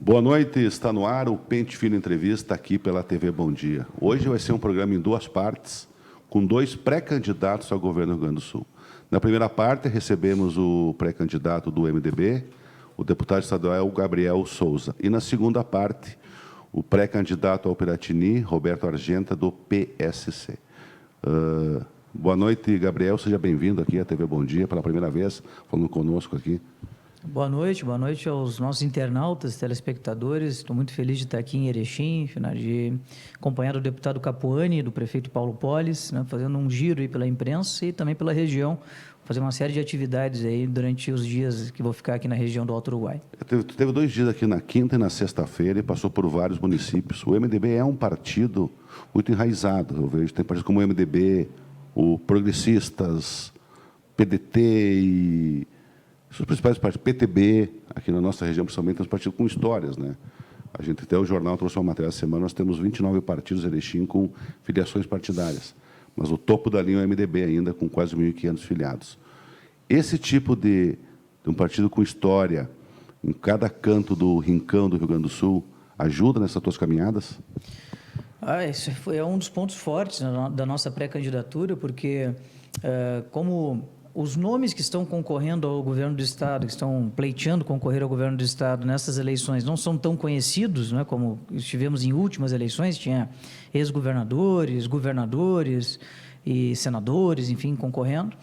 Boa noite, está no ar o Pente Filho Entrevista aqui pela TV Bom Dia. Hoje vai ser um programa em duas partes, com dois pré-candidatos ao governo do Rio Grande do Sul. Na primeira parte, recebemos o pré-candidato do MDB, o deputado estadual Gabriel Souza. E na segunda parte, o pré-candidato ao Piratini, Roberto Argenta, do PSC. Boa noite, Gabriel. Seja bem-vindo aqui à TV Bom Dia, pela primeira vez, falando conosco aqui. Boa noite aos nossos internautas, telespectadores. Estou muito feliz de estar aqui em Erechim, de acompanhar o deputado Capuani, do prefeito Paulo Polis, fazendo um giro aí pela imprensa e também pela região, fazer uma série de atividades aí durante os dias que vou ficar aqui na região do Alto Uruguai. Teve 2 dias aqui na quinta e na sexta-feira e passou por vários municípios. O MDB é um partido muito enraizado, eu vejo. Tem partidos como o MDB, o Progressistas, PDT e os principais partidos, PTB, aqui na nossa região, principalmente, temos partidos com histórias, né? A gente, até o jornal trouxe uma matéria essa semana, nós temos 29 partidos em Erechim com filiações partidárias, mas o topo da linha é o MDB ainda, com quase 1.500 filiados. Esse tipo de um partido com história, em cada canto do rincão do Rio Grande do Sul, ajuda nessas tuas caminhadas? Esse é um dos pontos fortes da nossa pré-candidatura, porque como os nomes que estão concorrendo ao governo do Estado, que estão pleiteando concorrer ao governo do Estado nessas eleições, não são tão conhecidos, né, como estivemos em últimas eleições, tinha ex-governadores, governadores e senadores, enfim, concorrendo.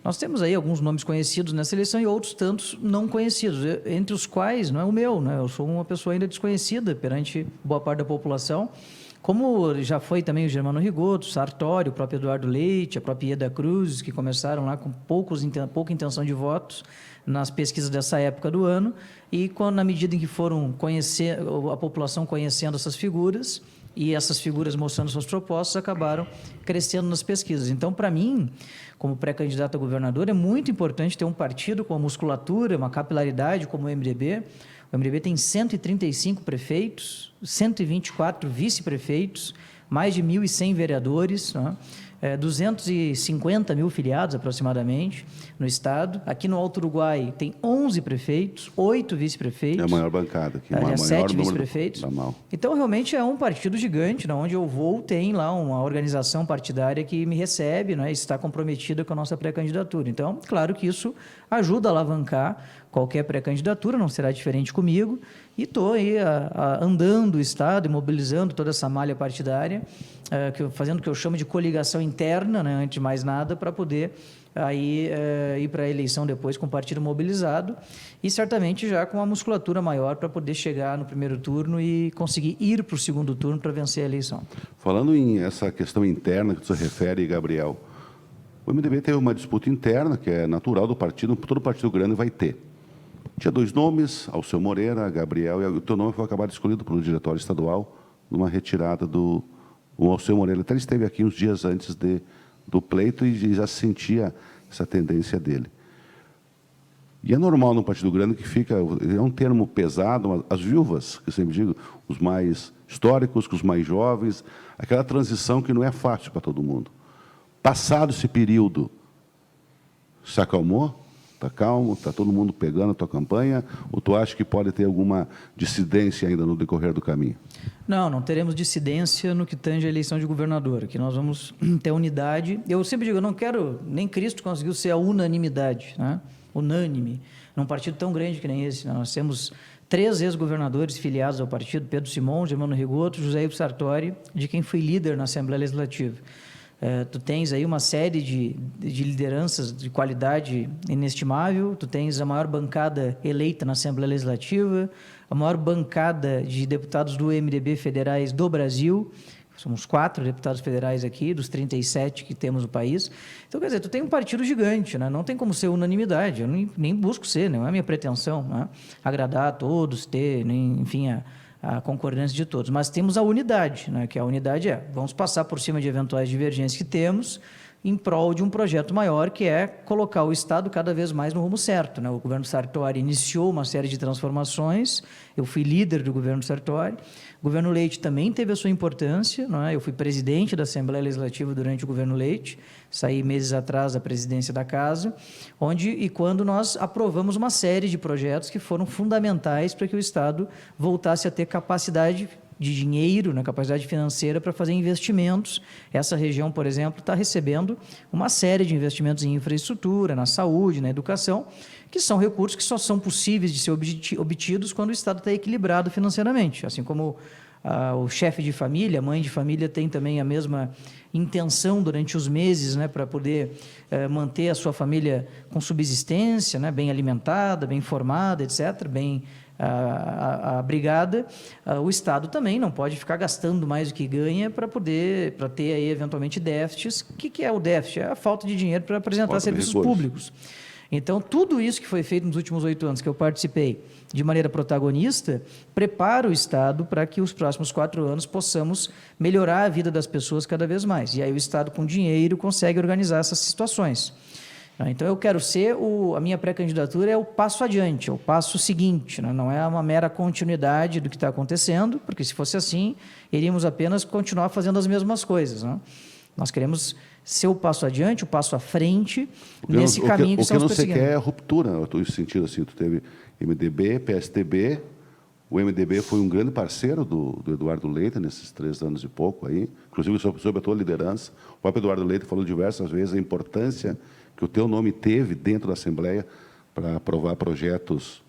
Nós temos aí alguns nomes conhecidos nessa eleição e outros tantos não conhecidos, entre os quais não é o meu, né? Eu sou uma pessoa ainda desconhecida perante boa parte da população, como já foi também o Germano Rigoto, Sartori, o próprio Eduardo Leite, a própria Ieda Cruz, que começaram lá com pouca intenção de votos nas pesquisas dessa época do ano, e na medida em que foram a população conhecendo essas figuras, e essas figuras mostrando suas propostas, acabaram crescendo nas pesquisas. Então, para mim, como pré-candidato a governador, é muito importante ter um partido com uma musculatura, uma capilaridade como o MDB. O MDB tem 135 prefeitos, 124 vice-prefeitos, mais de 1.100 vereadores, 250 mil filiados aproximadamente no Estado. Aqui no Alto Uruguai tem 11 prefeitos, 8 vice-prefeitos. É a maior bancada aqui, aliás, 7 vice-prefeitos. Então, realmente é um partido gigante, onde eu vou, tem lá uma organização partidária que me recebe, está comprometida com a nossa pré-candidatura. Então, claro que isso ajuda a alavancar qualquer pré-candidatura, não será diferente comigo, e estou aí andando o Estado e mobilizando toda essa malha partidária, fazendo o que eu chamo de coligação interna, antes de mais nada, para poder aí, ir para a eleição depois com o partido mobilizado e certamente já com uma musculatura maior para poder chegar no primeiro turno e conseguir ir para o segundo turno para vencer a eleição. Falando em essa questão interna que você refere, Gabriel, o MDB teve uma disputa interna que é natural do partido, todo partido grande vai ter. Tinha 2 nomes, Alceu Moreira, Gabriel, e o teu nome foi acabado escolhido pelo diretório estadual numa retirada do Alceu Moreira. Até ele esteve aqui uns dias antes do pleito e já sentia essa tendência dele. E é normal num partido grande que fica, é um termo pesado, as viúvas, que eu sempre digo, os mais históricos, os mais jovens, aquela transição que não é fácil para todo mundo. Passado esse período, se acalmou? Está calmo? Está todo mundo pegando a tua campanha? Ou tu acha que pode ter alguma dissidência ainda no decorrer do caminho? Não teremos dissidência no que tange a eleição de governador, que nós vamos ter unidade. Eu sempre digo, eu não quero, nem Cristo conseguiu ser a unanimidade, unânime, num partido tão grande que nem esse. Nós temos 3 ex-governadores filiados ao partido, Pedro Simão, Germano Rigoto, José Ivo Sartori, de quem fui líder na Assembleia Legislativa. Tu tens aí uma série de lideranças de qualidade inestimável, tu tens a maior bancada eleita na Assembleia Legislativa, a maior bancada de deputados do MDB federais do Brasil, somos 4 deputados federais aqui, dos 37 que temos no país. Então, quer dizer, tu tem um partido gigante, não tem como ser unanimidade, eu nem busco ser, não é a minha pretensão, agradar a todos, ter, enfim, a concordância de todos, mas temos a unidade, que a unidade vamos passar por cima de eventuais divergências que temos, em prol de um projeto maior, que é colocar o Estado cada vez mais no rumo certo, né? O governo Sartori iniciou uma série de transformações, eu fui líder do governo Sartori, o governo Leite também teve a sua importância, não é? Eu fui presidente da Assembleia Legislativa durante o governo Leite, saí meses atrás da presidência da Casa, quando nós aprovamos uma série de projetos que foram fundamentais para que o Estado voltasse a ter capacidade de dinheiro, né, capacidade financeira para fazer investimentos. Essa região, por exemplo, está recebendo uma série de investimentos em infraestrutura, na saúde, na educação, que são recursos que só são possíveis de ser obtidos quando o Estado está equilibrado financeiramente. Assim como o chefe de família, a mãe de família tem também a mesma intenção durante os meses, né, para poder manter a sua família com subsistência, né, bem alimentada, bem formada, etc., bem abrigada, o Estado também não pode ficar gastando mais do que ganha para ter aí, eventualmente, déficits. O que é o déficit? É a falta de dinheiro para apresentar serviços públicos. Então, tudo isso que foi feito nos últimos 8 anos que eu participei de maneira protagonista, prepara o Estado para que os próximos 4 anos possamos melhorar a vida das pessoas cada vez mais. E aí o Estado, com dinheiro, consegue organizar essas situações. Então, eu quero ser, a minha pré-candidatura é o passo adiante, é o passo seguinte, né? Não é uma mera continuidade do que está acontecendo, porque se fosse assim, iríamos apenas continuar fazendo as mesmas coisas, né? Nós queremos ser o passo adiante, o passo à frente, nesse caminho que estamos perseguindo. O que você quer é ruptura, eu estou sentindo assim, tu teve MDB, PSDB, o MDB foi um grande parceiro do Eduardo Leite nesses 3 anos e pouco aí, inclusive sob a tua liderança. O próprio Eduardo Leite falou diversas vezes a importância que o teu nome teve dentro da Assembleia para aprovar projetos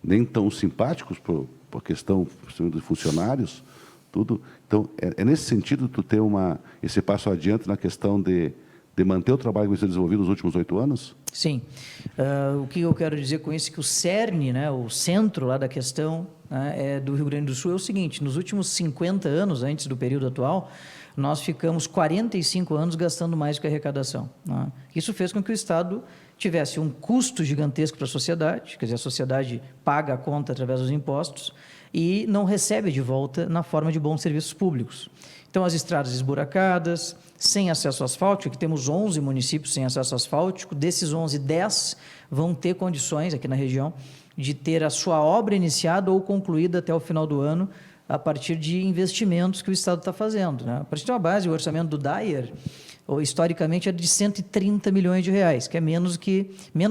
nem tão simpáticos por questão de funcionários, tudo. Então, é nesse sentido tu ter esse passo adiante na questão de manter o trabalho que você desenvolveu nos últimos 8 anos? Sim. O que eu quero dizer com isso é que o cerne, né, o centro lá da questão, né, do Rio Grande do Sul é o seguinte: nos últimos 50 anos, antes do período atual, nós ficamos 45 anos gastando mais do que a arrecadação, né? Isso fez com que o Estado tivesse um custo gigantesco para a sociedade, quer dizer, a sociedade paga a conta através dos impostos e não recebe de volta na forma de bons serviços públicos. Então, as estradas esburacadas, sem acesso asfáltico, que temos 11 municípios sem acesso asfáltico, desses 11, 10 vão ter condições, aqui na região, de ter a sua obra iniciada ou concluída até o final do ano, a partir de investimentos que o Estado está fazendo, né? Para a gente ter uma base, o orçamento do DAER, historicamente, é de 130 milhões de reais, que é menos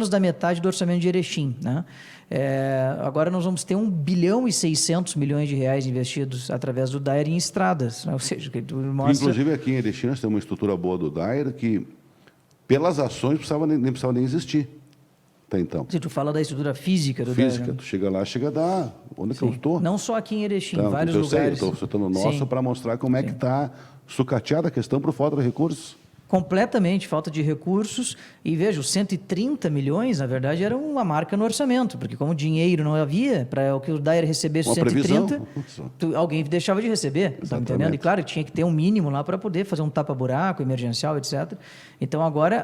da metade do orçamento de Erechim, né? Agora nós vamos ter 1 bilhão e 600 milhões de reais investidos através do DAER em estradas, né? Ou seja, que mostra... Inclusive, aqui em Erechim, nós temos uma estrutura boa do DAER que, pelas ações, nem precisava nem existir. Até então. Se tu fala da estrutura física do DAER, né? Tu chega lá, chega a dar... Onde que eu estou? Não só aqui em Erechim, em vários lugares. Eu estou citando o nosso para mostrar como é que está sucateada a questão por falta de recursos. Completamente, falta de recursos. E veja, os 130 milhões, na verdade, era uma marca no orçamento, porque como dinheiro não havia, para o que o DAER recebesse 130, alguém deixava de receber, está entendendo? E claro, tinha que ter um mínimo lá para poder fazer um tapa-buraco, emergencial, etc. Então, agora,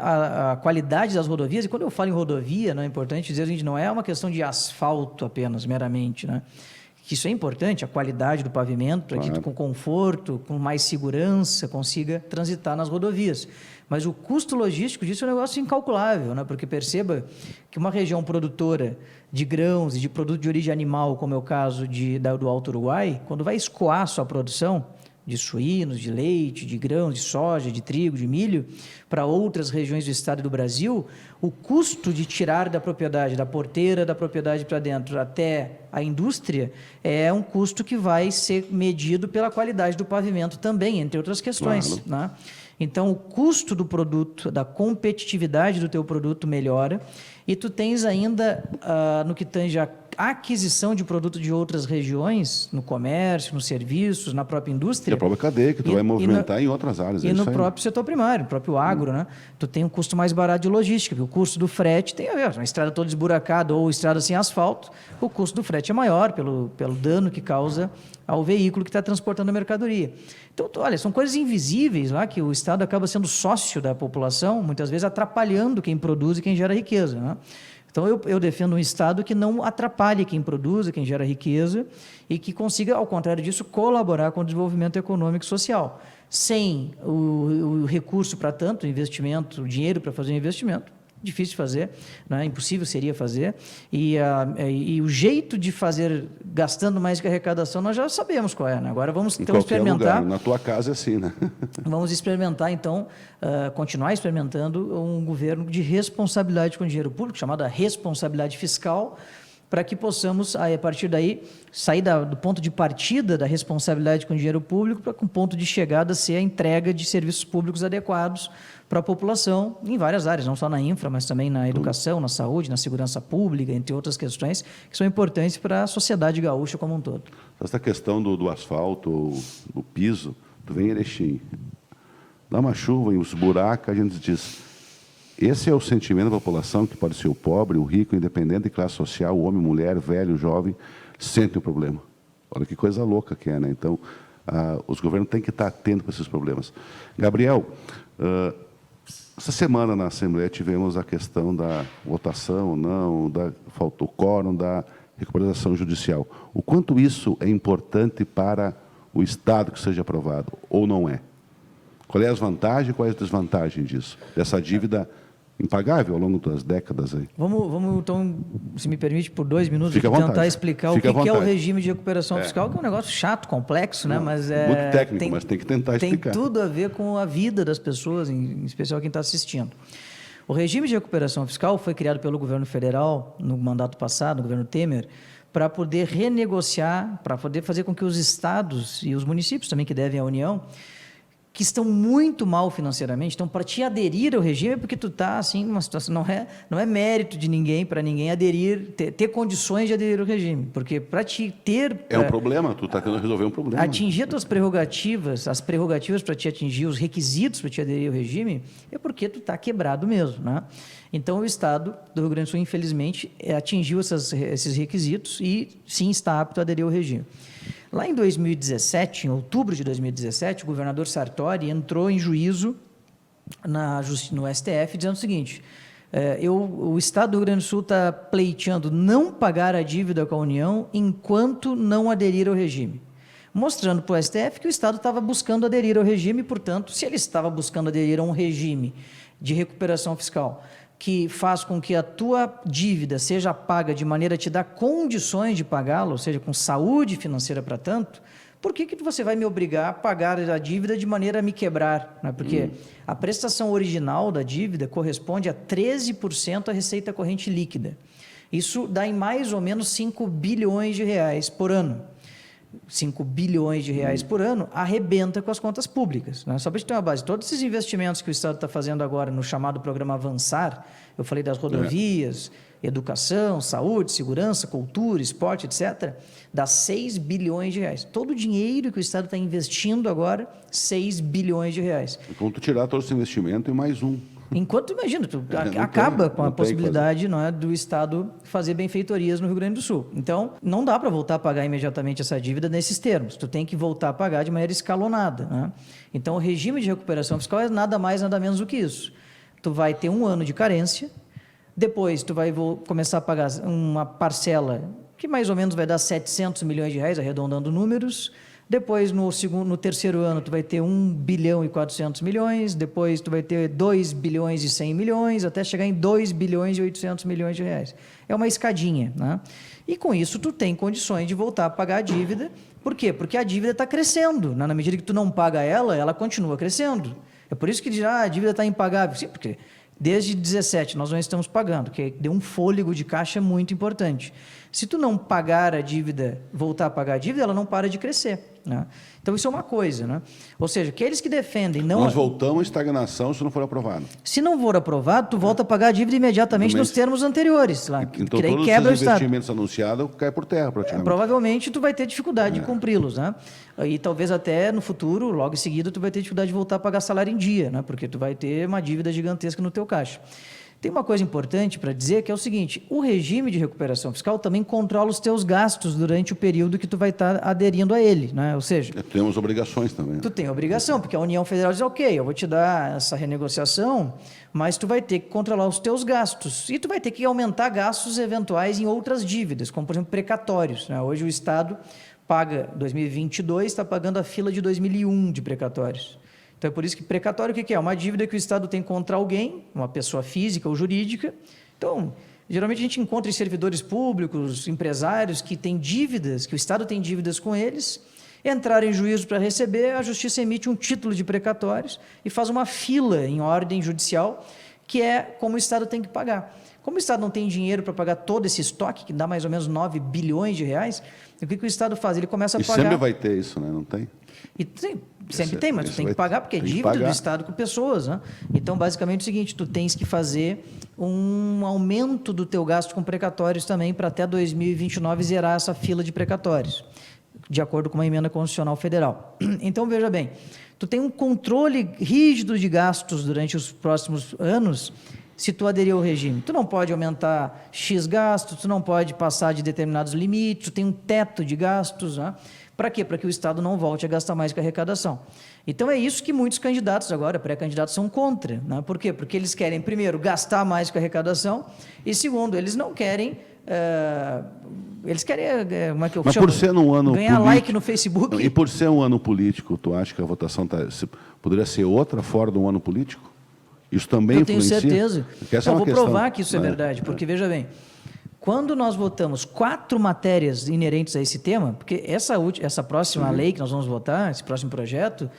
a qualidade das rodovias, e quando eu falo em rodovia, não é importante dizer, gente, não é uma questão de asfalto apenas, meramente, né? Que isso é importante, a qualidade do pavimento, para que tu, com conforto, com mais segurança, consiga transitar nas rodovias. Mas o custo logístico disso é um negócio incalculável, né? Porque perceba que uma região produtora de grãos e de produto de origem animal, como é o caso do Alto Uruguai, quando vai escoar a sua produção de suínos, de leite, de grãos, de soja, de trigo, de milho, para outras regiões do estado e do Brasil, o custo de tirar da propriedade, da porteira da propriedade para dentro até a indústria, é um custo que vai ser medido pela qualidade do pavimento também, entre outras questões, né? Então, o custo do produto, da competitividade do teu produto melhora, e tu tens ainda, no que tange a aquisição de produto de outras regiões, no comércio, nos serviços, na própria indústria. E a própria cadeia, que tu vai movimentar em outras áreas. E no próprio setor primário, no próprio agro, né? Tu tem um custo mais barato de logística, porque o custo do frete tem a ver, uma estrada toda esburacada ou estrada sem asfalto, o custo do frete é maior pelo dano que causa ao veículo que está transportando a mercadoria. Então, olha, são coisas invisíveis lá que o Estado acaba sendo sócio da população, muitas vezes atrapalhando quem produz e quem gera riqueza, né? Então, eu defendo um Estado que não atrapalhe quem produz, quem gera riqueza e que consiga, ao contrário disso, colaborar com o desenvolvimento econômico e social. Sem o recurso para tanto investimento, o dinheiro para fazer um investimento, difícil de fazer, né? Impossível seria fazer, e o jeito de fazer gastando mais que a arrecadação nós já sabemos qual é, né? Agora vamos então experimentar. Lugar, na tua casa é assim, né? Vamos experimentar então, continuar experimentando um governo de responsabilidade com o dinheiro público, chamada responsabilidade fiscal, para que possamos, a partir daí, sair do ponto de partida da responsabilidade com o dinheiro público para com o ponto de chegada ser a entrega de serviços públicos adequados para a população em várias áreas, não só na infra, mas também na educação, na saúde, na segurança pública, entre outras questões que são importantes para a sociedade gaúcha como um todo. Essa questão do asfalto, do piso, tu vem em Erechim, dá uma chuva e os buracos, a gente diz... Esse é o sentimento da população, que pode ser o pobre, o rico, independente de classe social, o homem, mulher, velho, jovem, sente o problema. Olha que coisa louca que é, né? Então, os governos têm que estar atentos para esses problemas. Gabriel, essa semana na Assembleia tivemos a questão da votação ou não, faltou quórum, da recuperação judicial. O quanto isso é importante para o Estado que seja aprovado, ou não é? Qual é as vantagens e qual é a desvantagem disso? Dessa dívida impagável ao longo das décadas aí. Vamos então, se me permite, por 2 minutos, tentar explicar o que é o regime de recuperação fiscal, que é um negócio chato, complexo, né? Mas muito técnico, mas tem que tentar explicar. Tem tudo a ver com a vida das pessoas, em especial quem está assistindo. O regime de recuperação fiscal foi criado pelo governo federal, no mandato passado, no governo Temer, para poder renegociar, para poder fazer com que os estados e os municípios também que devem à União, que estão muito mal financeiramente, então para te aderir ao regime é porque tu está assim numa situação, não é mérito de ninguém, para ninguém aderir, ter condições de aderir ao regime, porque para te ter... É um problema, tu está tentando resolver um problema. Atingir as tuas prerrogativas, as prerrogativas para te atingir, os requisitos para te aderir ao regime, é porque tu está quebrado mesmo, né? Então o Estado do Rio Grande do Sul, infelizmente, atingiu esses requisitos e sim está apto a aderir ao regime. Lá em 2017, em outubro de 2017, o governador Sartori entrou em juízo no STF dizendo o seguinte: o Estado do Rio Grande do Sul está pleiteando não pagar a dívida com a União enquanto não aderir ao regime, mostrando para o STF que o Estado estava buscando aderir ao regime, e, portanto, se ele estava buscando aderir a um regime de recuperação fiscal que faz com que a tua dívida seja paga de maneira a te dar condições de pagá-la, ou seja, com saúde financeira para tanto, por que você vai me obrigar a pagar a dívida de maneira a me quebrar? Né? Porque a prestação original da dívida corresponde a 13% da receita corrente líquida. Isso dá em mais ou menos 5 bilhões de reais por ano. 5 bilhões de reais por ano arrebenta com as contas públicas, né? Só para a gente ter uma base, todos esses investimentos que o Estado está fazendo agora no chamado programa Avançar, eu falei das rodovias, educação, saúde, segurança, cultura, esporte, etc., dá 6 bilhões de reais. Todo o dinheiro que o Estado está investindo agora, 6 bilhões de reais. E quando tu tirar todo esse investimento e mais um. Enquanto, imagina, tu acaba com a possibilidade, não é, do Estado fazer benfeitorias no Rio Grande do Sul. Então, não dá para voltar a pagar imediatamente essa dívida nesses termos. Tu tem que voltar a pagar de maneira escalonada, né? Então, o regime de recuperação fiscal é nada mais, nada menos do que isso. Tu vai ter 1 ano de carência, depois tu vai começar a pagar uma parcela que mais ou menos vai dar 700 milhões de reais, arredondando números. Depois, no terceiro ano, tu vai ter 1 bilhão e 400 milhões, depois tu vai ter 2 bilhões e 100 milhões, até chegar em 2 bilhões e 800 milhões de reais. É uma escadinha, né? E com isso tu tem condições de voltar a pagar a dívida. Por quê? Porque a dívida está crescendo, né? Na medida que tu não paga ela continua crescendo. É por isso que diz, a dívida está impagável. Sim, porque desde 17 nós não estamos pagando, que deu um fôlego de caixa muito importante. Se tu não pagar a dívida, voltar a pagar a dívida, ela não para de crescer, né? Então, isso é uma coisa, né? Ou seja, aqueles que defendem... Nós voltamos à estagnação se não for aprovado. Se não for aprovado, tu volta a pagar a dívida imediatamente nos termos anteriores. Lá, então, todos os investimentos anunciados caem por terra, praticamente. Provavelmente, tu vai ter dificuldade de cumpri-los, né? E talvez até no futuro, logo em seguida, tu vai ter dificuldade de voltar a pagar salário em dia, né? Porque tu vai ter uma dívida gigantesca no teu caixa. Tem uma coisa importante para dizer que é o seguinte, o regime de recuperação fiscal também controla os teus gastos durante o período que tu vai estar aderindo a ele, né? Ou seja... Temos obrigações também. Tu tem obrigação, porque a União Federal diz, ok, eu vou te dar essa renegociação, mas tu vai ter que controlar os teus gastos e tu vai ter que aumentar gastos eventuais em outras dívidas, como, por exemplo, precatórios, né? Hoje o Estado paga, 2022, está pagando a fila de 2001 de precatórios. Então, é por isso que precatório, o que é? Uma dívida que o Estado tem contra alguém, uma pessoa física ou jurídica. Então, geralmente a gente encontra em servidores públicos, empresários que têm dívidas, que o Estado tem dívidas com eles, entraram em juízo para receber, a Justiça emite um título de precatórios e faz uma fila em ordem judicial, que é como o Estado tem que pagar. Como o Estado não tem dinheiro para pagar todo esse estoque, que dá mais ou menos 9 bilhões de reais, o que o Estado faz? Ele começa a pagar... E sempre vai ter isso, né? Não tem? Sempre tem, mas tu tem que pagar, porque é dívida do Estado com pessoas, né? Então, basicamente é o seguinte, tu tens que fazer um aumento do teu gasto com precatórios também para até 2029 zerar essa fila de precatórios, de acordo com uma emenda constitucional federal. Então, veja bem, tu tem um controle rígido de gastos durante os próximos anos se tu aderir ao regime. Tu não pode aumentar X gastos, tu não pode passar de determinados limites, tu tem um teto de gastos, né? Para quê? Para que o Estado não volte a gastar mais com a arrecadação. Então, é isso que muitos candidatos agora, pré-candidatos, são contra, né? Por quê? Porque eles querem, primeiro, gastar mais com a arrecadação e, segundo, eles não querem... eles querem, como é que eu Mas chamo? Por ser um ano ganhar político, like no Facebook. E por ser um ano político, tu acha que a votação poderia ser outra fora de um ano político? Isso também influencia? Eu tenho certeza. Eu vou provar que isso é verdade, porque, veja bem, quando nós votamos 4 matérias inerentes a esse tema, porque essa próxima lei que nós vamos votar, esse próximo projeto,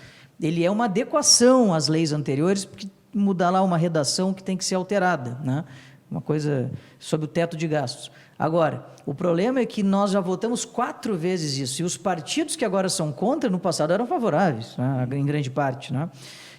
ele é uma adequação às leis anteriores, porque mudar lá uma redação que tem que ser alterada, né? Uma coisa sobre o teto de gastos. Agora, o problema é que nós já votamos 4 vezes isso, e os partidos que agora são contra, no passado eram favoráveis, né? Em grande parte, né?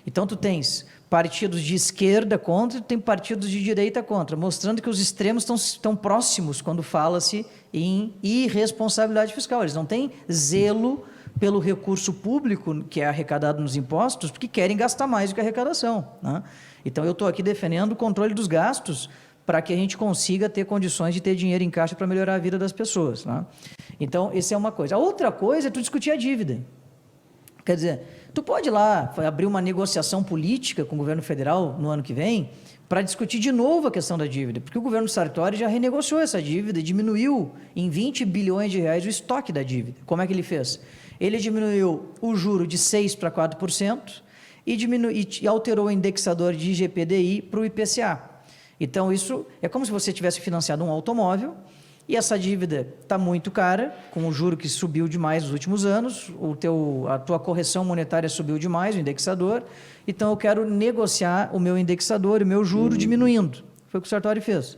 Então, tu tens partidos de esquerda contra, tem partidos de direita contra, mostrando que os extremos estão próximos quando fala-se em irresponsabilidade fiscal. Eles não têm zelo pelo recurso público que é arrecadado nos impostos, porque querem gastar mais do que a arrecadação, né? Então, eu estou aqui defendendo o controle dos gastos para que a gente consiga ter condições de ter dinheiro em caixa para melhorar a vida das pessoas, né? Então, essa é uma coisa. A outra coisa é tu discutir a dívida. Quer dizer, tu pode ir lá abrir uma negociação política com o governo federal no ano que vem para discutir de novo a questão da dívida, porque o governo Sartori já renegociou essa dívida e diminuiu em 20 bilhões de reais o estoque da dívida. Como é que ele fez? Ele diminuiu o juro de 6% para 4% e alterou o indexador de IGPDI para o IPCA. Então, isso é como se você tivesse financiado um automóvel e essa dívida está muito cara, com o juro que subiu demais nos últimos anos, a tua correção monetária subiu demais, o indexador, então eu quero negociar o meu indexador, o meu juro diminuindo. Foi o que o Sartori fez.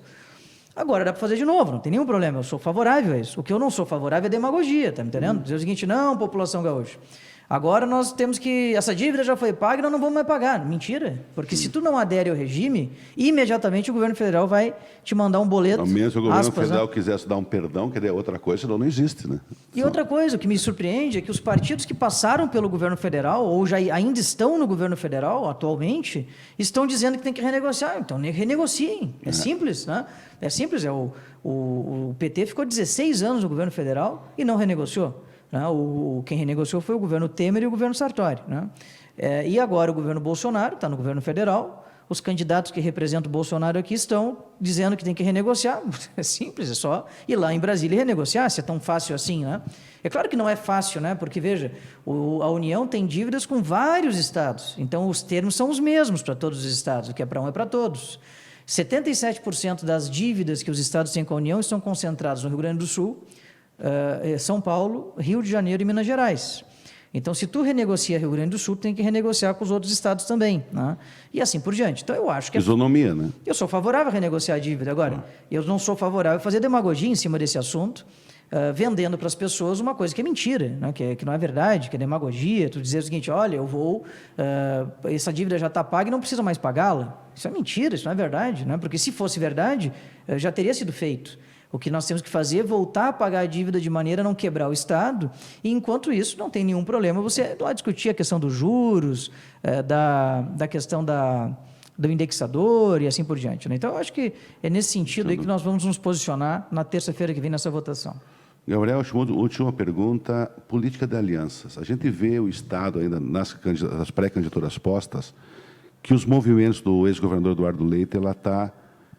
Agora, dá para fazer de novo, não tem nenhum problema, eu sou favorável a isso. O que eu não sou favorável é demagogia, está me entendendo? Dizer o seguinte, não, população gaúcha, agora nós temos que... Essa dívida já foi paga e nós não vamos mais pagar. Mentira. Porque se tu não adere ao regime, imediatamente o governo federal vai te mandar um boleto. Ao menos se o governo federal quisesse dar um perdão, que é outra coisa, senão não existe, né? E outra coisa, o que me surpreende é que os partidos que passaram pelo governo federal, ou já ainda estão no governo federal atualmente, estão dizendo que tem que renegociar. Então, renegociem. É simples, né? É simples. O PT ficou 16 anos no governo federal e não renegociou. Né? Quem renegociou foi o governo Temer e o governo Sartori, né? E agora o governo Bolsonaro está no governo federal, os candidatos que representam o Bolsonaro aqui estão dizendo que tem que renegociar. É simples, é só ir lá em Brasília e renegociar, se é tão fácil assim, né? É claro que não é fácil, né? Porque, veja, a União tem dívidas com vários estados, então os termos são os mesmos para todos os estados, o que é para um é para todos. 77% das dívidas que os estados têm com a União estão concentradas no Rio Grande do Sul, São Paulo, Rio de Janeiro e Minas Gerais. Então, se tu renegocia Rio Grande do Sul, tem que renegociar com os outros estados também, né? E assim por diante. Então, eu acho que... Isonomia, né? Eu sou favorável a renegociar a dívida. Agora, eu não sou favorável a fazer demagogia em cima desse assunto, vendendo para as pessoas uma coisa que é mentira, né? Que não é verdade, que é demagogia. Tu dizer o seguinte, olha, essa dívida já está paga e não precisa mais pagá-la. Isso é mentira, isso não é verdade, né? Porque se fosse verdade, já teria sido feito. O que nós temos que fazer é voltar a pagar a dívida de maneira a não quebrar o Estado, e enquanto isso não tem nenhum problema você lá discutir a questão dos juros, da questão do indexador e assim por diante, né? Então, eu acho que é nesse sentido aí que nós vamos nos posicionar na terça-feira que vem nessa votação. Gabriel, última pergunta, política de alianças. A gente vê o Estado ainda nas pré-candidaturas postas que os movimentos do ex-governador Eduardo Leite está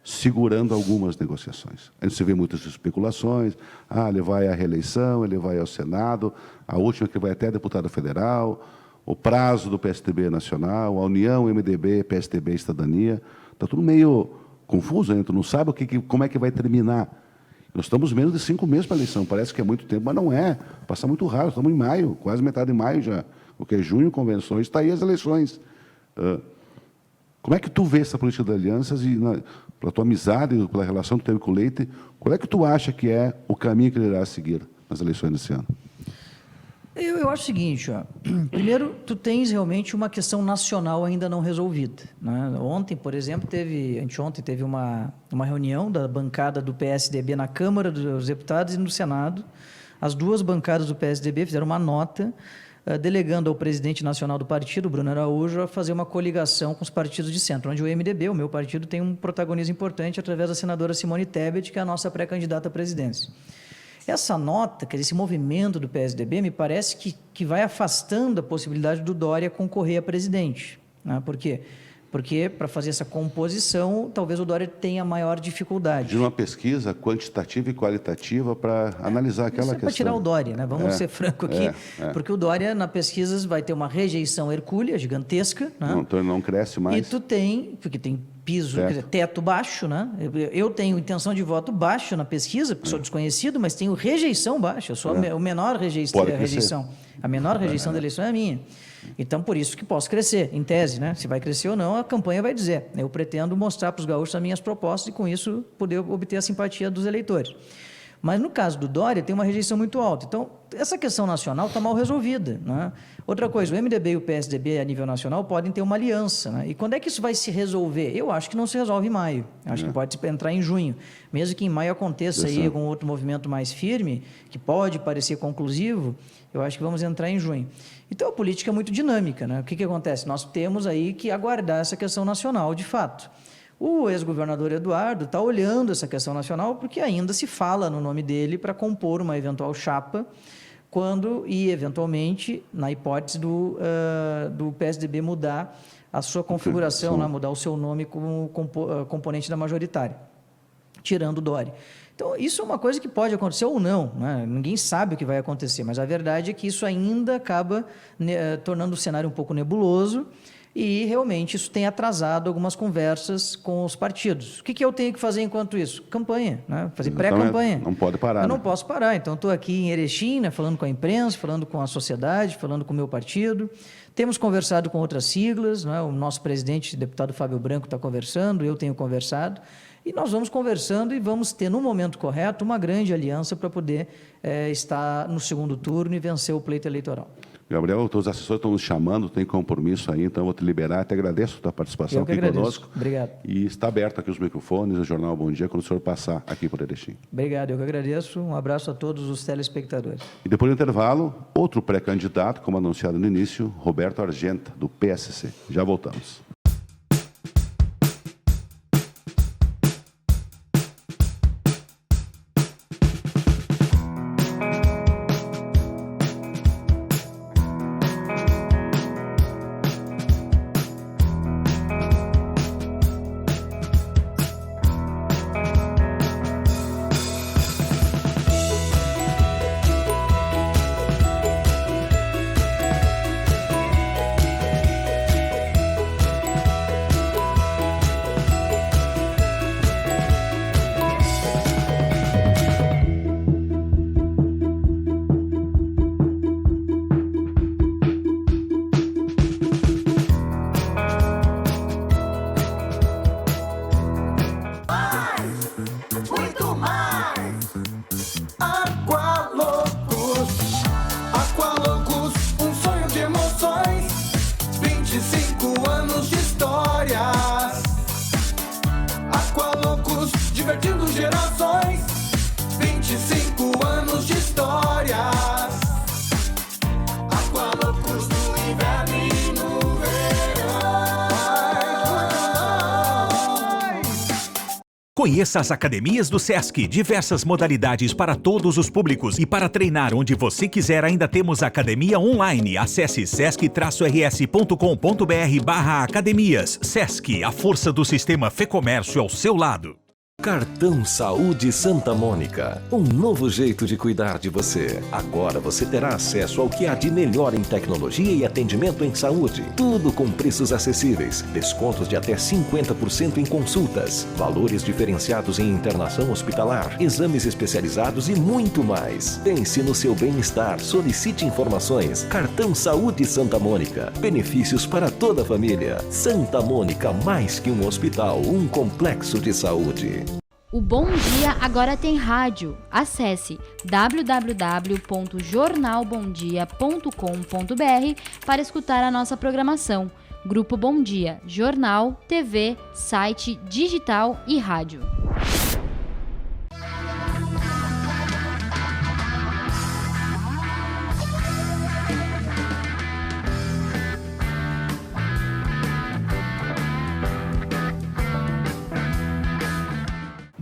segurando algumas negociações. A gente vê muitas especulações, ele vai à reeleição, ele vai ao Senado, a última que vai até deputado federal, o prazo do PSDB nacional, a união MDB, PSDB e Cidadania. Está tudo meio confuso, né? Tu não sabe como é que vai terminar. Nós estamos menos de 5 meses para a eleição, parece que é muito tempo, mas não é. Passa muito rápido, estamos em maio, quase metade de maio já. O que é junho, convenções, está aí as eleições. Como é que tu vê essa política de alianças e, pela tua amizade, pela relação que tu teve com o Leite, qual é que tu acha que é o caminho que ele irá seguir nas eleições desse ano? Eu acho o seguinte, primeiro, tu tens realmente uma questão nacional ainda não resolvida, né? Ontem, por exemplo, anteontem teve uma reunião da bancada do PSDB na Câmara dos Deputados e no Senado. As duas bancadas do PSDB fizeram uma nota delegando ao presidente nacional do partido, Bruno Araújo, a fazer uma coligação com os partidos de centro, onde o MDB, o meu partido, tem um protagonismo importante através da senadora Simone Tebet, que é a nossa pré-candidata à presidência. Essa nota, quer dizer, esse movimento do PSDB, me parece que vai afastando a possibilidade do Dória concorrer a presidente, né? Por quê? Porque, para fazer essa composição, talvez o Dória tenha maior dificuldade. De uma pesquisa quantitativa e qualitativa para analisar aquela questão. Para tirar o Dória, né? Vamos ser franco aqui, porque o Dória, na pesquisa, vai ter uma rejeição hercúlea, gigantesca. Né? Não cresce mais. E porque tem piso, quer dizer, teto baixo, né? Eu tenho intenção de voto baixo na pesquisa, porque sou desconhecido, mas tenho rejeição baixa. Eu sou o menor rejeição. A menor rejeição da eleição é a minha. Então, por isso que posso crescer, em tese, né? Se vai crescer ou não, a campanha vai dizer. Eu pretendo mostrar para os gaúchos as minhas propostas e, com isso, poder obter a simpatia dos eleitores. Mas, no caso do Dória, tem uma rejeição muito alta. Então, essa questão nacional está mal resolvida, né? Outra coisa, o MDB e o PSDB, a nível nacional, podem ter uma aliança, né? E quando é que isso vai se resolver? Eu acho que não se resolve em maio. Acho que pode entrar em junho. Mesmo que em maio aconteça aí algum outro movimento mais firme, que pode parecer conclusivo, eu acho que vamos entrar em junho. Então, a política é muito dinâmica, né? O que acontece? Nós temos aí que aguardar essa questão nacional, de fato. O ex-governador Eduardo está olhando essa questão nacional porque ainda se fala no nome dele para compor uma eventual chapa quando e, eventualmente, na hipótese do PSDB mudar a sua configuração, né? Mudar o seu nome como componente da majoritária, tirando o Dória. Então, isso é uma coisa que pode acontecer ou não, né? Ninguém sabe o que vai acontecer, mas a verdade é que isso ainda acaba tornando o cenário um pouco nebuloso e, realmente, isso tem atrasado algumas conversas com os partidos. O que eu tenho que fazer enquanto isso? Campanha, né? Fazer pré-campanha. Não pode parar. Eu não posso parar. Então, estou aqui em Erechim, né, falando com a imprensa, falando com a sociedade, falando com o meu partido. Temos conversado com outras siglas, né? O nosso presidente, o deputado Fábio Branco, está conversando, eu tenho conversado. E nós vamos conversando e vamos ter, no momento correto, uma grande aliança para poder estar no segundo turno e vencer o pleito eleitoral. Gabriel, os assessores estão nos chamando, tem compromisso aí, então eu vou te liberar. Te agradeço a tua participação aqui conosco. Obrigado. E está aberto aqui os microfones, o Jornal Bom Dia, quando o senhor passar aqui por Erechim. Obrigado, eu que agradeço. Um abraço a todos os telespectadores. E depois do intervalo, outro pré-candidato, como anunciado no início, Roberto Argenta, do PSC. Já voltamos. Conheça as academias do SESC, diversas modalidades para todos os públicos e para treinar onde você quiser ainda temos academia online. Acesse sesc-rs.com.br/academias. SESC, a força do sistema Fecomércio ao seu lado. Cartão Saúde Santa Mônica, um novo jeito de cuidar de você. Agora você terá acesso ao que há de melhor em tecnologia e atendimento em saúde. Tudo com preços acessíveis, descontos de até 50% em consultas, valores diferenciados em internação hospitalar, exames especializados e muito mais. Pense no seu bem-estar, solicite informações. Cartão Saúde Santa Mônica, benefícios para toda a família. Santa Mônica, mais que um hospital, um complexo de saúde. O Bom Dia agora tem rádio. Acesse www.jornalbomdia.com.br para escutar a nossa programação. Grupo Bom Dia, jornal, TV, site, digital e rádio.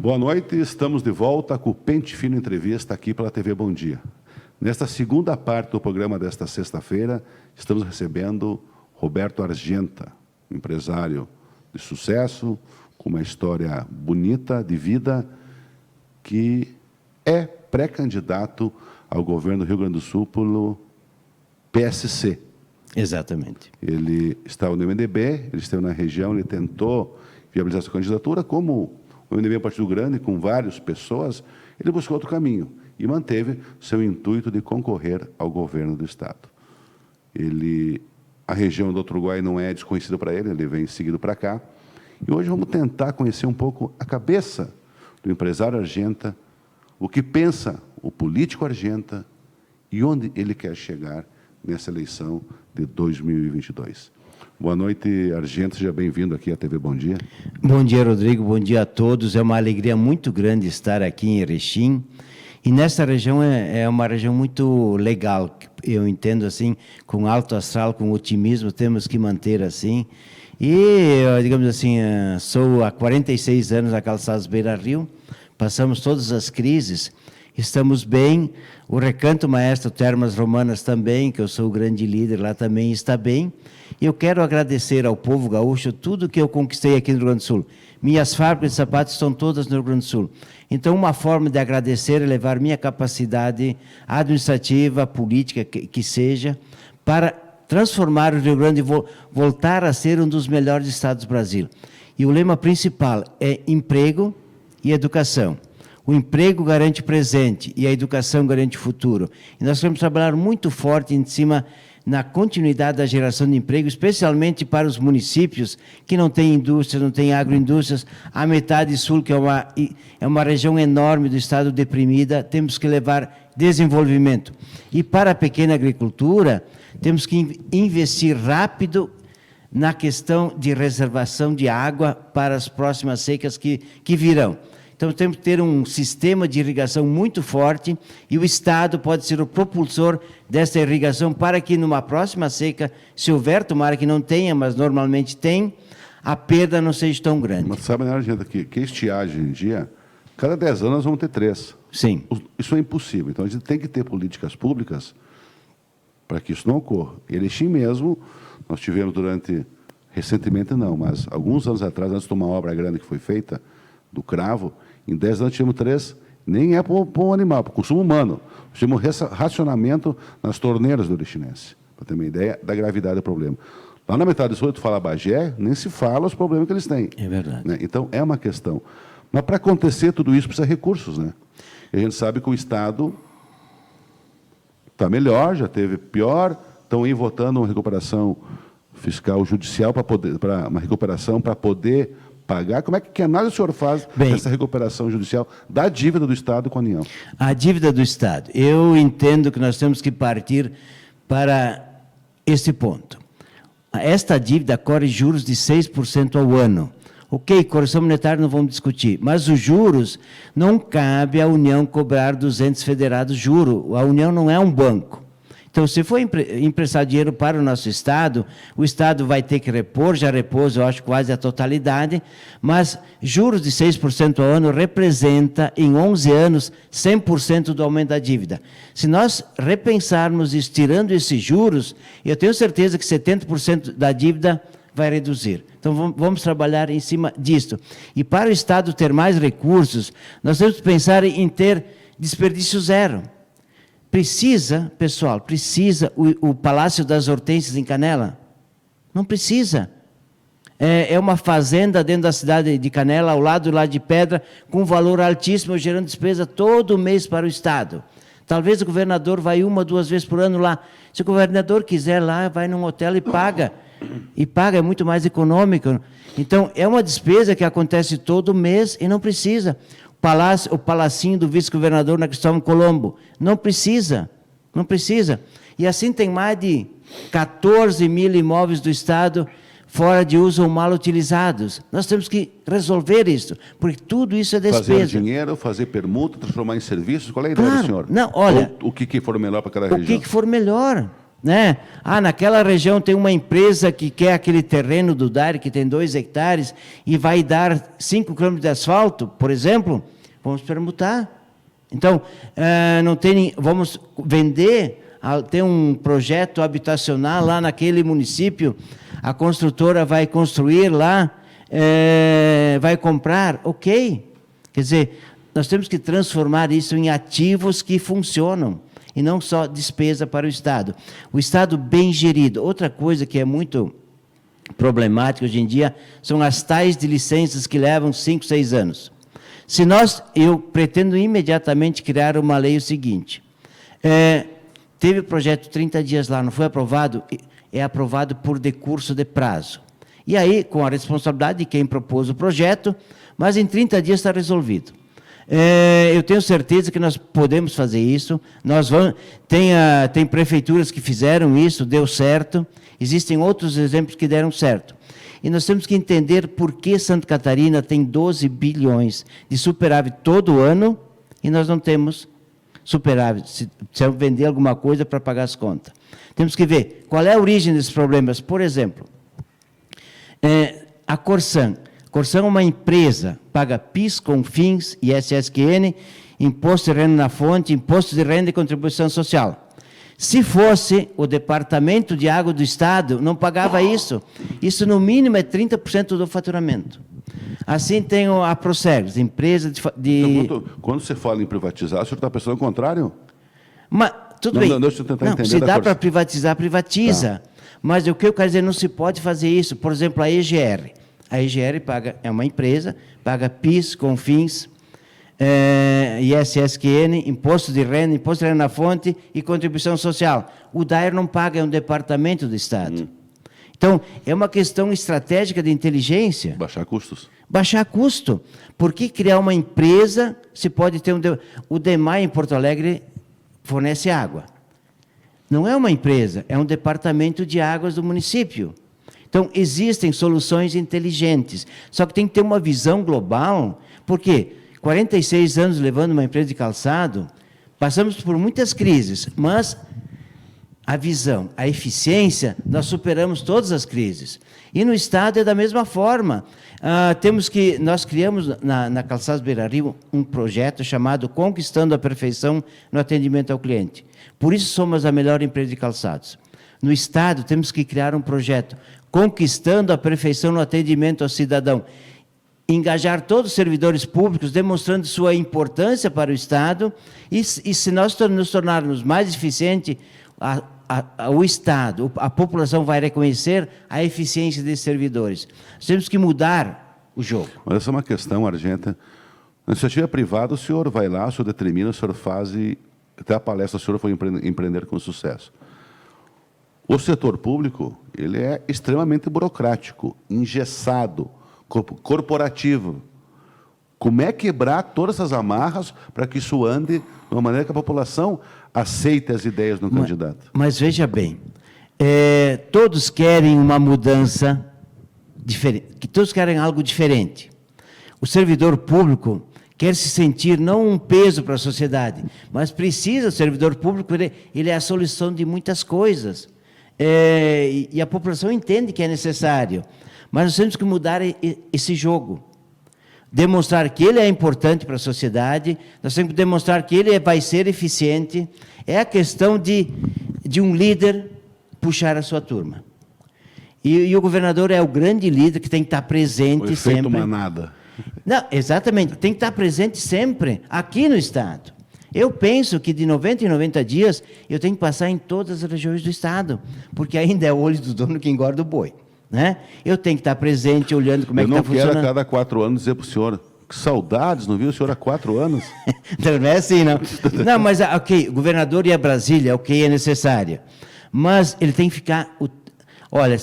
Boa noite, estamos de volta com o Pente Fino Entrevista aqui pela TV Bom Dia. Nesta segunda parte do programa desta sexta-feira, estamos recebendo Roberto Argenta, empresário de sucesso, com uma história bonita de vida, que é pré-candidato ao governo do Rio Grande do Sul pelo PSC. Exatamente. Ele estava no MDB, ele esteve na região, ele tentou viabilizar sua candidatura, como o MDB é um partido grande, com várias pessoas, ele buscou outro caminho e manteve seu intuito de concorrer ao governo do Estado. A região do Uruguai não é desconhecida para ele, ele vem seguido para cá. E hoje vamos tentar conhecer um pouco a cabeça do empresário Argenta, o que pensa o político Argenta e onde ele quer chegar nessa eleição de 2022. Boa noite, Argenta, seja bem-vindo aqui à TV Bom Dia. Bom dia, Rodrigo, bom dia a todos. É uma alegria muito grande estar aqui em Erechim. E nessa região é uma região muito legal, eu entendo assim, com alto astral, com otimismo, temos que manter assim. E, digamos assim, sou há 46 anos na Calçados Beira Rio, passamos todas as crises, estamos bem. O Recanto Maestro Termas Romanas também, que eu sou o grande líder lá, também está bem. E eu quero agradecer ao povo gaúcho tudo que eu conquistei aqui no Rio Grande do Sul. Minhas fábricas de sapatos estão todas no Rio Grande do Sul. Então, uma forma de agradecer é levar minha capacidade administrativa, política, que seja, para transformar o Rio Grande e voltar a ser um dos melhores estados do Brasil. E o lema principal é emprego e educação. O emprego garante presente e a educação garante futuro. E nós queremos trabalhar muito forte em cima na continuidade da geração de emprego, especialmente para os municípios que não têm indústria, não têm agroindústrias. A metade sul, que é uma região enorme do estado deprimida, temos que levar desenvolvimento. E para a pequena agricultura, temos que investir rápido na questão de reservação de água para as próximas secas que virão. Então, temos que ter um sistema de irrigação muito forte e o Estado pode ser o propulsor dessa irrigação para que, numa próxima seca, se houver, tomara que não tenha, mas normalmente tem, a perda não seja tão grande. Mas sabe, né, Argenta, que estiagem em dia, cada 10 anos nós vamos ter 3. Sim. Isso é impossível. Então, a gente tem que ter políticas públicas para que isso não ocorra. Em Erechim mesmo, nós tivemos recentemente não, mas alguns anos atrás, antes de uma obra grande que foi feita, do cravo, em 10 anos tínhamos 3, nem é para o animal, para o consumo humano. Tínhamos racionamento nas torneiras do Erechinense, para ter uma ideia da gravidade do problema. Lá na metade sul, tu fala Bagé, nem se fala os problemas que eles têm. É verdade. Né? Então, é uma questão. Mas para acontecer tudo isso precisa de recursos, né? E a gente sabe que o Estado está melhor, já teve pior, estão aí votando uma recuperação fiscal judicial para uma recuperação para poder pagar. Como é que análise o senhor faz dessa recuperação judicial da dívida do Estado com a União? A dívida do Estado. Eu entendo que nós temos que partir para esse ponto. Esta dívida corre juros de 6% ao ano. Ok, correção monetária não vamos discutir, mas os juros, não cabe à União cobrar dos entes federados juro. A União não é um banco. Então, se for emprestar dinheiro para o nosso Estado, o Estado vai ter que repor, já repôs, eu acho, quase a totalidade, mas juros de 6% ao ano representa, em 11 anos, 100% do aumento da dívida. Se nós repensarmos isso, tirando esses juros, eu tenho certeza que 70% da dívida vai reduzir. Então, vamos trabalhar em cima disso. E para o Estado ter mais recursos, nós temos que pensar em ter desperdício zero. Precisa, pessoal, o Palácio das Hortênsias em Canela? Não precisa. É uma fazenda dentro da cidade de Canela, ao lado lá de Pedra, com valor altíssimo, gerando despesa todo mês para o Estado. Talvez o governador vá 1 ou 2 vezes por ano lá. Se o governador quiser lá, vai num hotel e paga. E paga, é muito mais econômico. Então, é uma despesa que acontece todo mês e não precisa. O palacinho do vice-governador na Cristóvão Colombo. Não precisa. E assim tem mais de 14 mil imóveis do Estado fora de uso ou mal utilizados. Nós temos que resolver isso, porque tudo isso é despesa. Fazer dinheiro, fazer permuta, transformar em serviços. Qual é a ideia do senhor? Não, olha, ou o que for melhor para aquela região? O que for melhor. Né? Naquela região tem uma empresa que quer aquele terreno do DAIR, que tem 2 hectares, e vai dar 5 quilômetros de asfalto, por exemplo, vamos permutar. Então, vamos vender, tem um projeto habitacional lá naquele município, a construtora vai construir lá, vai comprar, ok. Quer dizer, nós temos que transformar isso em ativos que funcionam, e não só despesa para o Estado. O Estado bem gerido. Outra coisa que é muito problemática hoje em dia são as tais de licenças que levam 5, 6 anos. Eu pretendo imediatamente criar uma lei o seguinte, teve o projeto 30 dias lá, não foi aprovado, é aprovado por decurso de prazo. E aí, com a responsabilidade de quem propôs o projeto, mas em 30 dias está resolvido. Eu tenho certeza que nós podemos fazer isso. Tem prefeituras que fizeram isso, deu certo. Existem outros exemplos que deram certo. E nós temos que entender por que Santa Catarina tem 12 bilhões de superávit todo ano e nós não temos superávit. Se vender alguma coisa para pagar as contas. Temos que ver qual é a origem desses problemas. Por exemplo, a Corsan. Corsan é uma empresa, paga PIS, CONFINS, ISSQN, Imposto de Renda na Fonte, Imposto de Renda e Contribuição Social. Se fosse o Departamento de Água do Estado, não pagava isso. Isso, no mínimo, é 30% do faturamento. Assim tem a Procergs, empresa de... Então, quando você fala em privatizar, o senhor está pensando o contrário? Mas, tudo bem. Deixa eu tentar entender. Se dá para privatizar, privatiza. Tá. Mas o que eu quero dizer, não se pode fazer isso. Por exemplo, a EGR. A EGR é uma empresa, paga PIS, CONFINS, ISSQN, Imposto de Renda na Fonte e Contribuição Social. O DAIR não paga, é um departamento do Estado. Então, é uma questão estratégica de inteligência. Baixar custos. Baixar custo. Por que criar uma empresa se pode ter o DEMAI em Porto Alegre fornece água. Não é uma empresa, é um departamento de águas do município. Então, existem soluções inteligentes, só que tem que ter uma visão global, porque 46 anos levando uma empresa de calçado, passamos por muitas crises, mas a visão, a eficiência, nós superamos todas as crises. E no Estado é da mesma forma. Nós criamos na Calçados Beira-Rio um projeto chamado Conquistando a Perfeição no Atendimento ao Cliente. Por isso somos a melhor empresa de calçados. No Estado temos que criar um projeto Conquistando a Perfeição no Atendimento ao Cidadão. Engajar todos os servidores públicos, demonstrando sua importância para o Estado, e se nós nos tornarmos mais eficientes, o Estado, a população vai reconhecer a eficiência desses servidores. Nós temos que mudar o jogo. Mas essa é uma questão, Argenta. Na iniciativa privada, o senhor vai lá, o senhor determina, o senhor faz e até a palestra o senhor foi empreender com sucesso. O setor público, ele é extremamente burocrático, engessado, corporativo. Como é quebrar todas essas amarras para que isso ande de uma maneira que a população aceite as ideias do candidato? Mas veja bem, todos querem uma mudança diferente, todos querem algo diferente. O servidor público quer se sentir não um peso para a sociedade, mas precisa, o servidor público, ele é a solução de muitas coisas. E a população entende que é necessário, mas nós temos que mudar esse jogo. Demonstrar que ele é importante para a sociedade, nós temos que demonstrar que ele vai ser eficiente. É a questão de um líder puxar a sua turma. E o governador é o grande líder que tem que estar presente o efeito sempre. manada. Não, exatamente, tem que estar presente sempre, aqui no Estado. Eu penso que de 90 em 90 dias eu tenho que passar em todas as regiões do Estado, porque ainda é o olho do dono que engorda o boi. Né? Eu tenho que estar presente, olhando como é que está funcionando. Eu não quero a cada 4 anos dizer para o senhor, que saudades, não viu o senhor há 4 anos? Não é assim, não. Não, mas, ok, o governador ir a Brasília, ok, é necessário. Mas ele tem que ficar... Olha,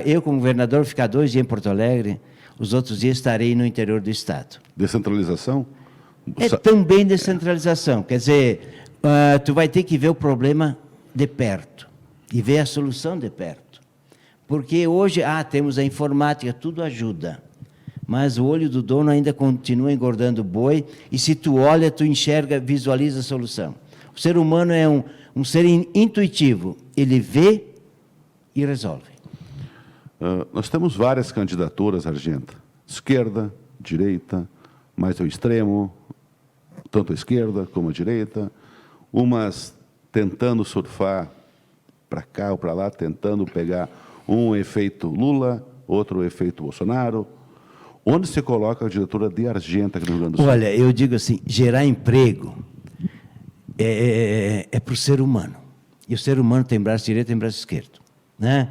eu como governador vou ficar 2 dias em Porto Alegre, os outros dias estarei no interior do Estado. Descentralização? É também descentralização. Quer dizer, tu vai ter que ver o problema de perto e ver a solução de perto. Porque hoje, temos a informática, tudo ajuda. Mas o olho do dono ainda continua engordando o boi, e se tu olha, tu enxerga, visualiza a solução. O ser humano é um ser intuitivo, ele vê e resolve. Nós temos várias candidaturas, Argenta. Esquerda, direita, mais ao extremo, tanto a esquerda como a direita. Umas tentando surfar para cá ou para lá, tentando pegar um efeito Lula, outro efeito Bolsonaro. Onde se coloca a candidatura de Argenta aqui no Rio Grande do Sul? Olha, eu digo assim, gerar emprego é para o ser humano. E o ser humano tem braço direito e tem braço esquerdo. Né?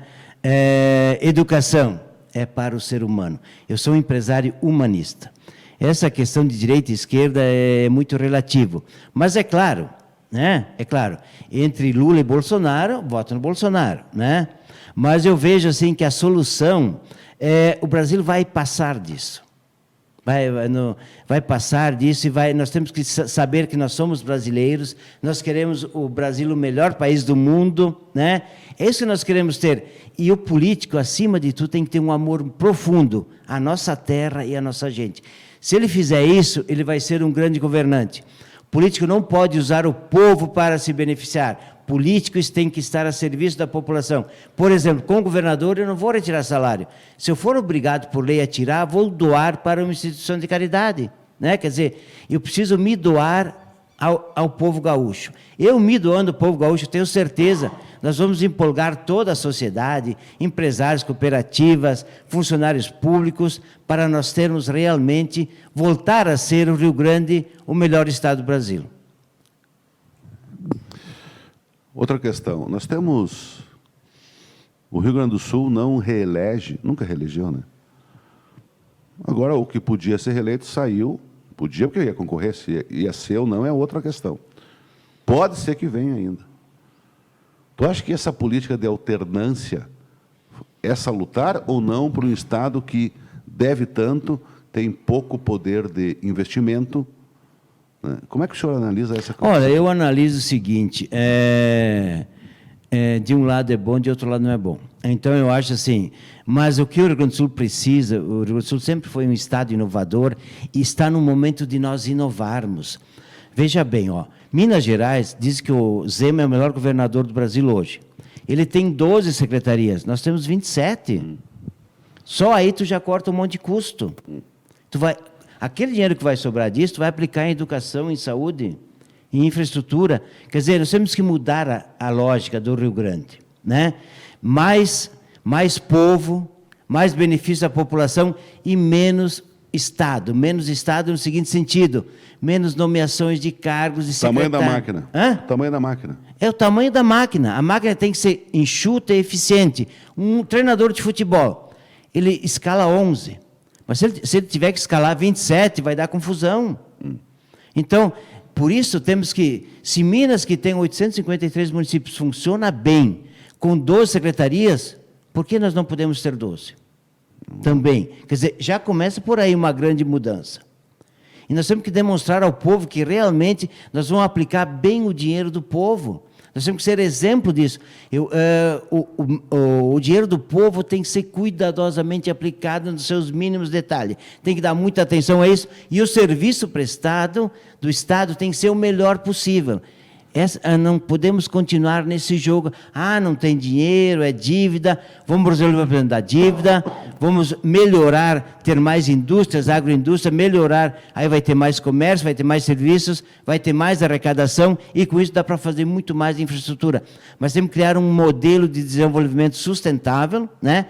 Educação é para o ser humano. Eu sou um empresário humanista. Essa questão de direita e esquerda é muito relativo. Mas é claro, né? É claro, entre Lula e Bolsonaro, voto no Bolsonaro, né? Mas eu vejo assim que a solução o Brasil vai passar disso. Vai passar disso e nós temos que saber que nós somos brasileiros, nós queremos o Brasil o melhor país do mundo, né? É isso que nós queremos ter. E o político, acima de tudo, tem que ter um amor profundo à nossa terra e à nossa gente. Se ele fizer isso, ele vai ser um grande governante. O político não pode usar o povo para se beneficiar. Políticos têm que estar a serviço da população. Por exemplo, com o governador, eu não vou retirar salário. Se eu for obrigado por lei a tirar, vou doar para uma instituição de caridade. Né? Quer dizer, eu preciso me doar ao povo gaúcho. Eu me doando ao povo gaúcho, tenho certeza, nós vamos empolgar toda a sociedade, empresários, cooperativas, funcionários públicos, para nós termos realmente, voltar a ser o Rio Grande o melhor estado do Brasil. Outra questão, nós temos... O Rio Grande do Sul não reelege, nunca reelegeu, né? Agora, o que podia ser reeleito saiu, podia porque ia concorrer, se ia ser ou não é outra questão. Pode ser que venha ainda. Tu acha que essa política de alternância é salutar ou não para um Estado que deve tanto, tem pouco poder de investimento? Como é que o senhor analisa essa coisa? Olha, eu analiso o seguinte, de um lado é bom, de outro lado não é bom. Então, eu acho assim, mas o que o Rio Grande do Sul precisa, o Rio Grande do Sul sempre foi um estado inovador e está no momento de nós inovarmos. Veja bem, Minas Gerais diz que o Zema é o melhor governador do Brasil hoje. Ele tem 12 secretarias, nós temos 27. Só aí tu já corta um monte de custo. Aquele dinheiro que vai sobrar disso, tu vai aplicar em educação, em saúde, em infraestrutura. Quer dizer, nós temos que mudar a lógica do Rio Grande. Né? Mais povo, mais benefício à população e menos Estado. Menos Estado no seguinte sentido, menos nomeações de cargos e secretários. Tamanho da máquina. Hã? Tamanho da máquina. É o tamanho da máquina. A máquina tem que ser enxuta e eficiente. Um treinador de futebol, ele escala 11. Mas se ele tiver que escalar 27, vai dar confusão. Então, por isso temos que... Se Minas, que tem 853 municípios, funciona bem, com 12 secretarias, por que nós não podemos ter 12? Também. Quer dizer, já começa por aí uma grande mudança. E nós temos que demonstrar ao povo que realmente nós vamos aplicar bem o dinheiro do povo. Nós temos que ser exemplo disso. O dinheiro do povo tem que ser cuidadosamente aplicado nos seus mínimos detalhes. Tem que dar muita atenção a isso. E o serviço prestado do Estado tem que ser o melhor possível. Não podemos continuar nesse jogo. Não tem dinheiro, é dívida, vamos resolver o problema da dívida, vamos melhorar, ter mais indústrias, agroindústria, melhorar, aí vai ter mais comércio, vai ter mais serviços, vai ter mais arrecadação, e com isso dá para fazer muito mais infraestrutura. Mas temos que criar um modelo de desenvolvimento sustentável, né?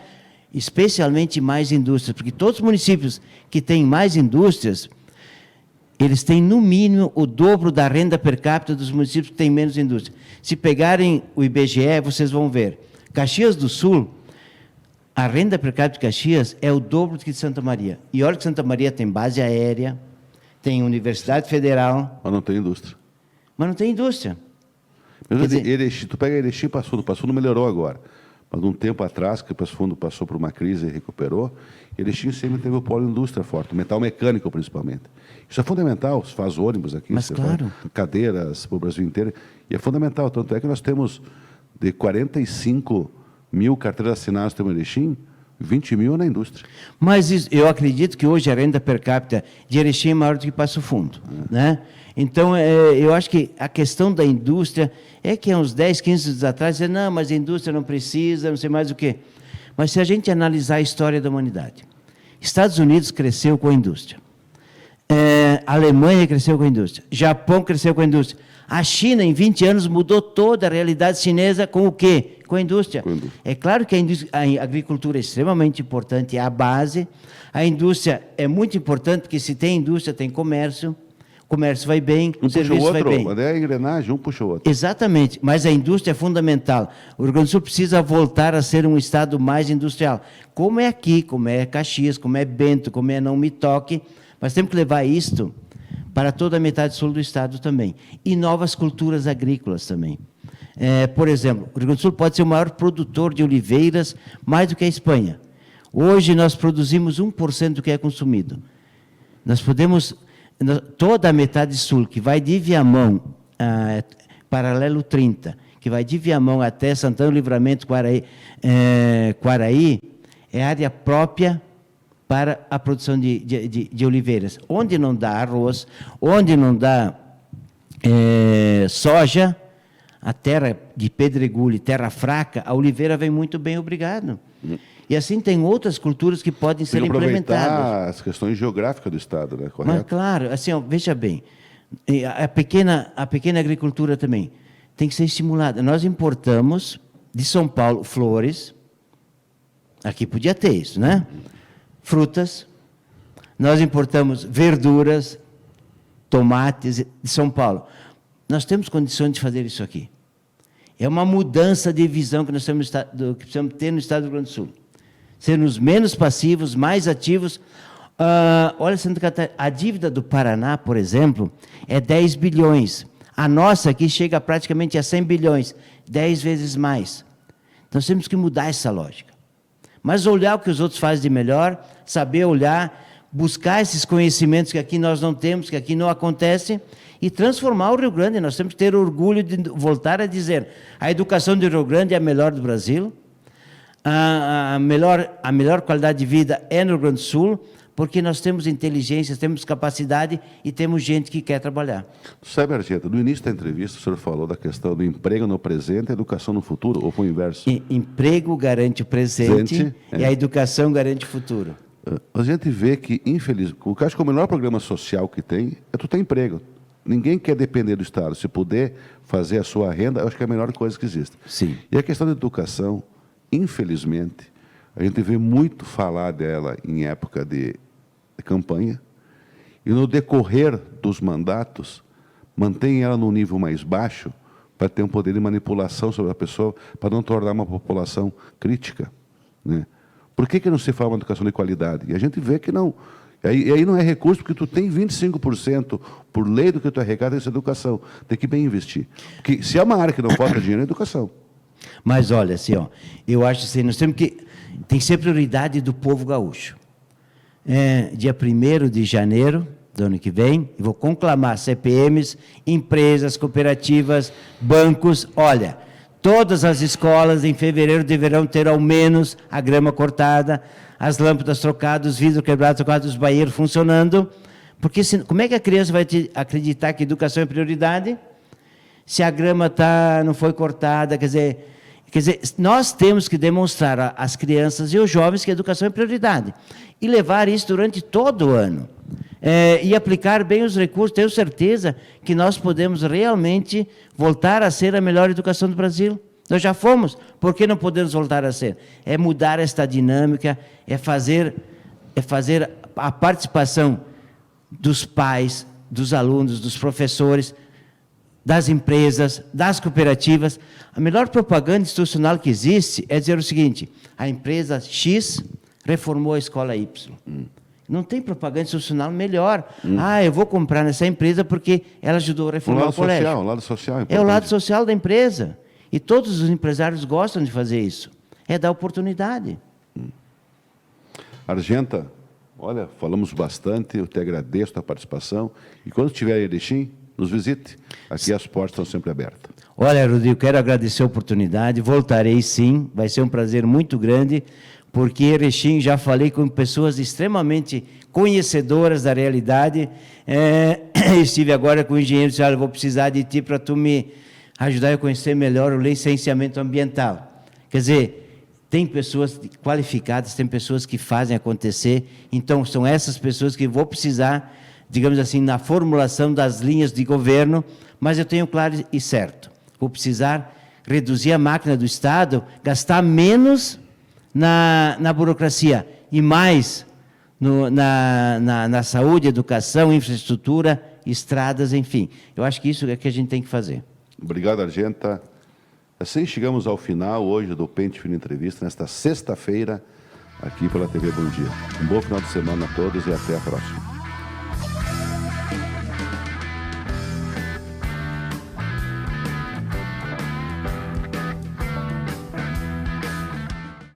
Especialmente mais indústrias, porque todos os municípios que têm mais indústrias, eles têm, no mínimo, o dobro da renda per capita dos municípios que têm menos indústria. Se pegarem o IBGE, vocês vão ver. Caxias do Sul, a renda per capita de Caxias é o dobro do que de Santa Maria. E olha que Santa Maria tem base aérea, tem Universidade Federal. Mas não tem indústria. Mas não tem indústria. Erechim, tu pega Erechim e Passo Fundo melhorou agora. Mas um tempo atrás, que o Passo Fundo passou por uma crise e recuperou, Erechim sempre teve o polo indústria forte, o metal mecânico principalmente. Isso é fundamental, se faz ônibus aqui, mas claro, cadeiras para o Brasil inteiro, e é fundamental, tanto é que nós temos de 45 mil carteiras assinadas temos em Erechim, 20 mil na indústria. Mas eu acredito que hoje a renda per capita de Erechim é maior do que Passo Fundo. Né? Então, eu acho que a questão da indústria é que há uns 10, 15 anos atrás, não, mas a indústria não precisa, não sei mais o quê. Mas se a gente analisar a história da humanidade, Estados Unidos cresceu com a indústria, a Alemanha cresceu com a indústria, Japão cresceu com a indústria, a China, em 20 anos, mudou toda a realidade chinesa com o quê? Com a indústria. É claro que a agricultura é extremamente importante, é a base, a indústria é muito importante, porque se tem indústria, tem comércio, o comércio vai bem, o serviço vai bem. Mas é a engrenagem, um puxa o outro. Exatamente, mas a indústria é fundamental. O Rio Grande do Sul precisa voltar a ser um estado mais industrial, como é aqui, como é Caxias, como é Bento, como é Não Me Toque, mas temos que levar isto para toda a metade sul do estado também. E novas culturas agrícolas também. Por exemplo, o Rio Grande do Sul pode ser o maior produtor de oliveiras, mais do que a Espanha. Hoje nós produzimos 1% do que é consumido. Nós podemos, toda a metade sul, que vai de Viamão, paralelo 30, que vai de Viamão até Santana do Livramento, Quaraí, é área própria para a produção de oliveiras. Onde não dá arroz, onde não dá soja, a terra de pedregulho, terra fraca, a oliveira vem muito bem, obrigado. E assim tem outras culturas que podem ser implementadas. Aproveitar as questões geográficas do estado, né? Correto? Mas claro, assim, veja bem, a pequena agricultura também tem que ser estimulada. Nós importamos de São Paulo flores, aqui podia ter isso, né? Frutas, nós importamos verduras, tomates de São Paulo. Nós temos condições de fazer isso aqui. É uma mudança de visão que nós que precisamos ter no estado do Rio Grande do Sul. Sermos menos passivos, mais ativos. Olha, Santa Catarina, a dívida do Paraná, por exemplo, é 10 bilhões. A nossa aqui chega praticamente a 100 bilhões, 10 vezes mais. Então, nós temos que mudar essa lógica. Mas olhar o que os outros fazem de melhor, saber olhar, buscar esses conhecimentos que aqui nós não temos, que aqui não acontece, e transformar o Rio Grande. Nós temos que ter orgulho de voltar a dizer: a educação do Rio Grande é a melhor do Brasil, a melhor qualidade de vida é no Rio Grande do Sul, porque nós temos inteligência, temos capacidade e temos gente que quer trabalhar. Sabe, Argenta, no início da entrevista o senhor falou da questão do emprego no presente e educação no futuro, ou foi o inverso? Emprego garante o presente e a educação garante o futuro. A gente vê que, infelizmente, eu acho que o melhor programa social que tem é tu ter emprego. Ninguém quer depender do Estado. Se puder fazer a sua renda, eu acho que é a melhor coisa que existe. Sim. E a questão da educação, infelizmente, a gente vê muito falar dela em época de campanha, e no decorrer dos mandatos, mantém ela num nível mais baixo para ter um poder de manipulação sobre a pessoa, para não tornar uma população crítica. Né? Por que não se fala uma educação de qualidade? E a gente vê que não. E aí não é recurso, porque tu tem 25% por lei do que tu arrecada nessa educação. Tem que bem investir. Porque se é uma área que não falta dinheiro, é educação. Mas olha, assim, eu acho assim, nós temos que... Tem que ser prioridade do povo gaúcho. Dia 1º de janeiro, do ano que vem, e vou conclamar CPMs, empresas, cooperativas, bancos. Olha, todas as escolas em fevereiro deverão ter ao menos a grama cortada, as lâmpadas trocadas, os vidros quebrados, trocados, os banheiros funcionando. Porque como é que a criança vai acreditar que educação é prioridade se a grama não foi cortada? Quer dizer, nós temos que demonstrar às crianças e aos jovens que a educação é prioridade. E levar isso durante todo o ano. E aplicar bem os recursos. Tenho certeza que nós podemos realmente voltar a ser a melhor educação do Brasil. Nós já fomos, por que não podemos voltar a ser? É mudar esta dinâmica, é fazer a participação dos pais, dos alunos, dos professores, das empresas, das cooperativas. A melhor propaganda institucional que existe é dizer o seguinte: a empresa X reformou a escola Y. Não tem propaganda institucional melhor. Eu vou comprar nessa empresa porque ela ajudou a reformar o colégio. O lado social é o lado social da empresa. E todos os empresários gostam de fazer isso. É dar oportunidade. Argenta, olha, falamos bastante, eu te agradeço a participação. E quando estiver em Erechim, nos visite. Aqui as portas estão sempre abertas. Olha, Rodrigo, quero agradecer a oportunidade. Voltarei sim, vai ser um prazer muito grande, porque Erechim já falei com pessoas extremamente conhecedoras da realidade. Estive agora com o engenheiro e disse: olha, vou precisar de ti para tu me ajudar a conhecer melhor o licenciamento ambiental. Quer dizer, tem pessoas qualificadas, tem pessoas que fazem acontecer. Então, são essas pessoas que vou precisar, digamos assim, na formulação das linhas de governo, mas eu tenho claro e certo, vou precisar reduzir a máquina do Estado, gastar menos na burocracia e mais na saúde, educação, infraestrutura, estradas, enfim. Eu acho que isso é que a gente tem que fazer. Obrigado, Argenta. Assim chegamos ao final hoje do Pente Fino Entrevista, nesta sexta-feira, aqui pela TV Bom Dia. Um bom final de semana a todos e até a próxima.